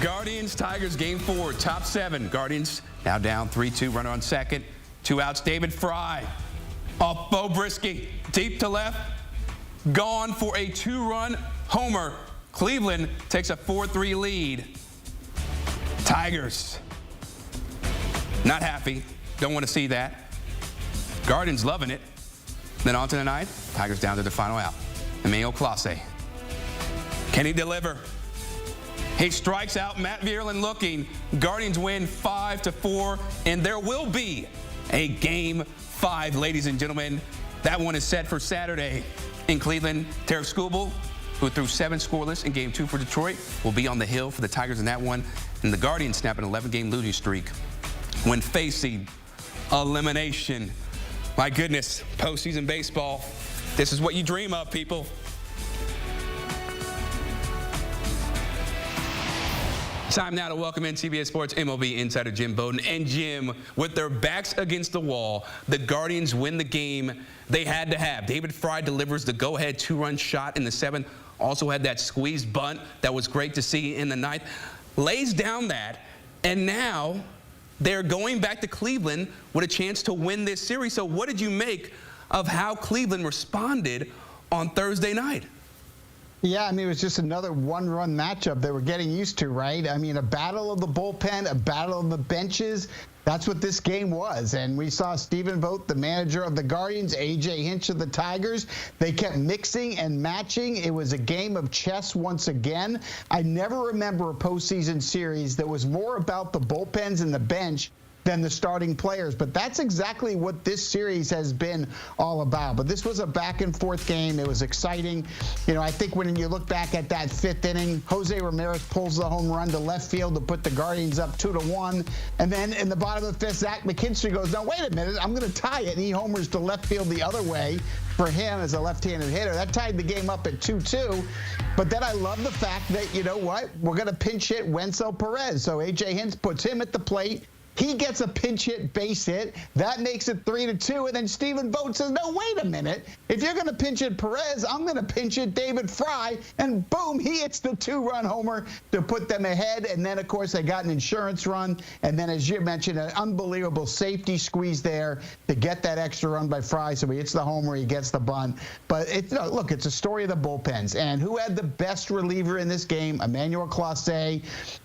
Guardians, Tigers, game 4, top 7. Guardians now down 3-2, runner on second. 2 outs, David Fry. Off Bo Brisky, deep to left. Gone for a 2-run homer. Cleveland takes a 4-3 lead. Tigers, not happy. Don't want to see that. Guardians loving it. Then on to the ninth. Tigers down to the final out. Emmanuel Clase. Can he deliver? He strikes out Matt Vierlin looking. Guardians win 5-4, and there will be a game 5, ladies and gentlemen. That one is set for Saturday in Cleveland. Tarek Skubal, who threw 7 scoreless in game 2 for Detroit, will be on the hill for the Tigers in that one. And the Guardians snap an 11-game losing streak when facing elimination. My goodness, postseason baseball. This is what you dream of, people. Time now to welcome in CBS Sports MLB insider Jim Bowden. And Jim, with their backs against the wall, the Guardians win the game they had to have. David Fry delivers the go-ahead 2-run shot in the 7th. Also had that squeezed bunt that was great to see in the 9th. Lays down that, and now they're going back to Cleveland with a chance to win this series. So what did you make of how Cleveland responded on Thursday night? Yeah, I mean, it was just another one-run matchup they were getting used to, right? I mean, a battle of the bullpen, a battle of the benches. That's what this game was. And we saw Stephen Vogt, the manager of the Guardians, A.J. Hinch of the Tigers. They kept mixing and matching. It was a game of chess once again. I never remember a postseason series that was more about the bullpens and the bench than the starting players. But that's exactly what this series has been all about. But this was a back-and-forth game. It was exciting. You know, I think when you look back at that 5th inning, Jose Ramirez pulls the home run to left field to put the Guardians up 2-1. And then in the bottom of the 5th, Zach McKinstry goes, no, wait a minute, I'm going to tie it. And he homers to left field the other way for him as a left-handed hitter. That tied the game up at 2-2. But then I love the fact that, you know what, we're going to pinch hit Wenzel Perez. So A.J. Hinch puts him at the plate. He gets a pinch hit base hit. That makes it 3-2. And then Stephen Vogt says, no, wait a minute. If you're going to pinch hit Perez, I'm going to pinch hit David Fry. And boom, he hits the 2-run homer to put them ahead. And then, of course, they got an insurance run. And then, as you mentioned, an unbelievable safety squeeze there to get that extra run by Fry. So he hits the homer, he gets the bunt. But, look, it's a story of the bullpens. And who had the best reliever in this game? Emmanuel Clase.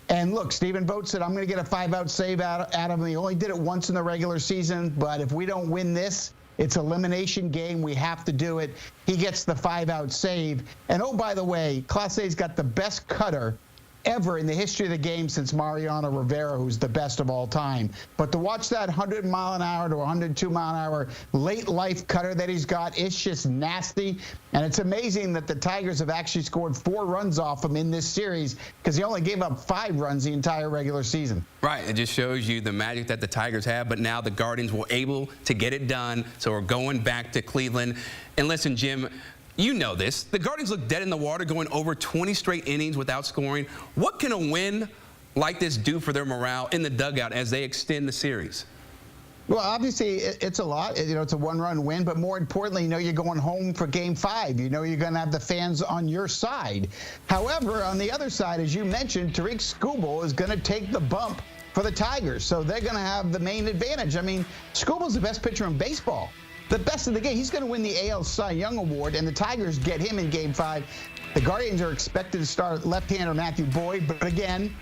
And, look, Stephen Vogt said, I'm going to get a 5-out save out of him. He only did it once in the regular season, but if we don't win this, it's elimination game. We have to do it. He gets the 5-out save. And, oh, by the way, Clase's got the best cutter ever in the history of the game since Mariano Rivera, who's the best of all time. But to watch that 100-mile-an-hour to 102-mile-an-hour late life cutter that he's got, it's just nasty. And it's amazing that the Tigers have actually scored 4 runs off him in this series because he only gave up 5 runs the entire regular season. Right. It just shows you the magic that the Tigers have. But now the Guardians were able to get it done. So we're going back to Cleveland. And listen, Jim, you know this. The Guardians look dead in the water, going over 20 straight innings without scoring. What can a win like this do for their morale in the dugout as they extend the series? Well, obviously, it's a lot. You know, it's a one-run win. But more importantly, you know, you're going home for Game 5. You know you're going to have the fans on your side. However, on the other side, as you mentioned, Tarek Skubal is going to take the bump for the Tigers. So they're going to have the main advantage. I mean, Skubal's the best pitcher in baseball. The best of the game. He's going to win the AL Cy Young Award, and the Tigers get him in Game 5. The Guardians are expected to start left-hander Matthew Boyd, but again,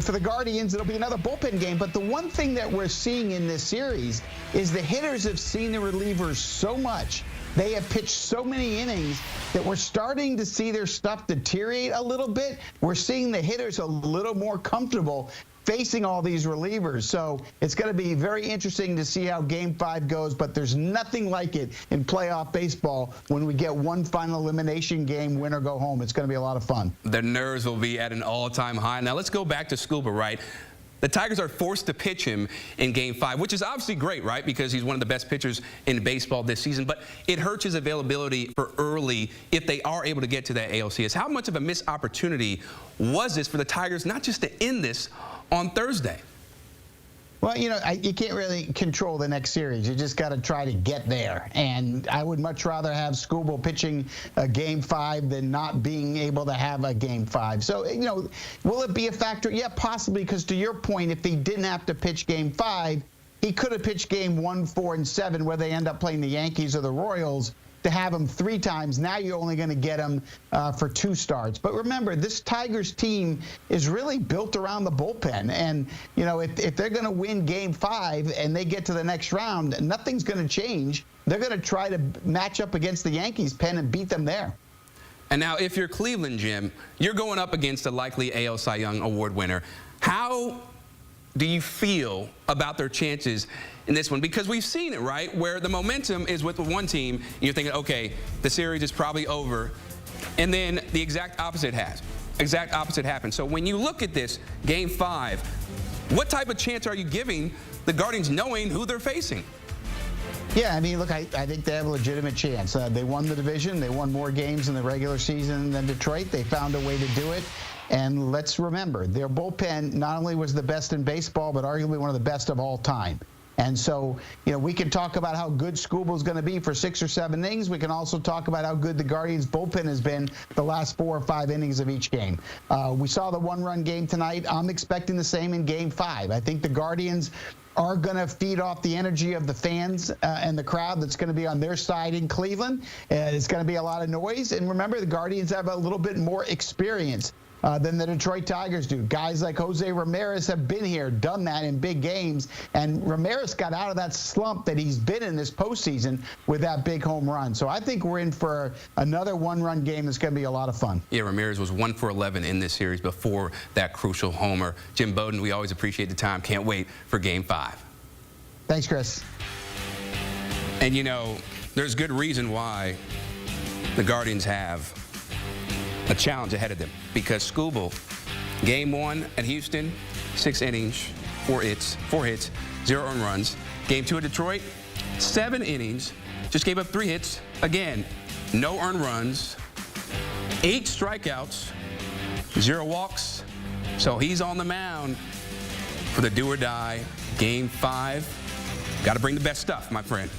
for the Guardians, it'll be another bullpen game. But the one thing that we're seeing in this series is the hitters have seen the relievers so much. They have pitched so many innings that we're starting to see their stuff deteriorate a little bit. We're seeing the hitters a little more comfortable facing all these relievers. So it's going to be very interesting to see how Game 5 goes, but there's nothing like it in playoff baseball when we get one final elimination game, win or go home. It's going to be a lot of fun. The nerves will be at an all-time high. Now let's go back to Skubal, right? The Tigers are forced to pitch him in Game 5, which is obviously great, right, because he's one of the best pitchers in baseball this season, but it hurts his availability for early if they are able to get to that ALCS. How much of a missed opportunity was this for the Tigers, not just to end this on Thursday? Well, you know, you can't really control the next series. You just got to try to get there. And I would much rather have Skubal pitching a Game 5 than not being able to have a Game 5. So, you know, will it be a factor? Yeah, possibly, because to your point, if he didn't have to pitch Game 5, he could have pitched Game 1, 4, and 7, where they end up playing the Yankees or the Royals, to have him 3 times. Now you're only going to get him for 2 starts. But remember, this Tigers team is really built around the bullpen. And, you know, if they're going to win Game 5 and they get to the next round, nothing's going to change. They're going to try to match up against the Yankees pen and beat them there. And now, if you're Cleveland, Jim, you're going up against a likely AL Cy Young Award winner. How do you feel about their chances in this one? Because we've seen it, right, where the momentum is with one team, and you're thinking, okay, the series is probably over, and then the exact opposite happens. So when you look at this Game 5, what type of chance are you giving the Guardians knowing who they're facing? Yeah, I mean, look, I think they have a legitimate chance. They won the division. They won more games in the regular season than Detroit. They found a way to do it. And let's remember, their bullpen not only was the best in baseball, but arguably one of the best of all time. And so, you know, we can talk about how good Skubal is going to be for 6 or 7 innings. We can also talk about how good the Guardians' bullpen has been the last 4 or 5 innings of each game. We saw the 1-run game tonight. I'm expecting the same in Game 5. I think the Guardians are going to feed off the energy of the fans and the crowd that's going to be on their side in Cleveland. It's going to be a lot of noise. And remember, the Guardians have a little bit more experience than the Detroit Tigers do. Guys like Jose Ramirez have been here, done that in big games, and Ramirez got out of that slump that he's been in this postseason with that big home run. So I think we're in for another 1-run game that's going to be a lot of fun. Yeah, Ramirez was 1 for 11 in this series before that crucial homer. Jim Bowden, we always appreciate the time. Can't wait for Game 5. Thanks, Chris. And, you know, there's good reason why the Guardians have a challenge ahead of them, because Skubal, Game 1 at Houston, 6 innings, 4 hits, 0 earned runs. Game 2 at Detroit, 7 innings, just gave up 3 hits. Again, no earned runs, 8 strikeouts, 0 walks. So he's on the mound for the do or die Game 5. Got to bring the best stuff, my friend.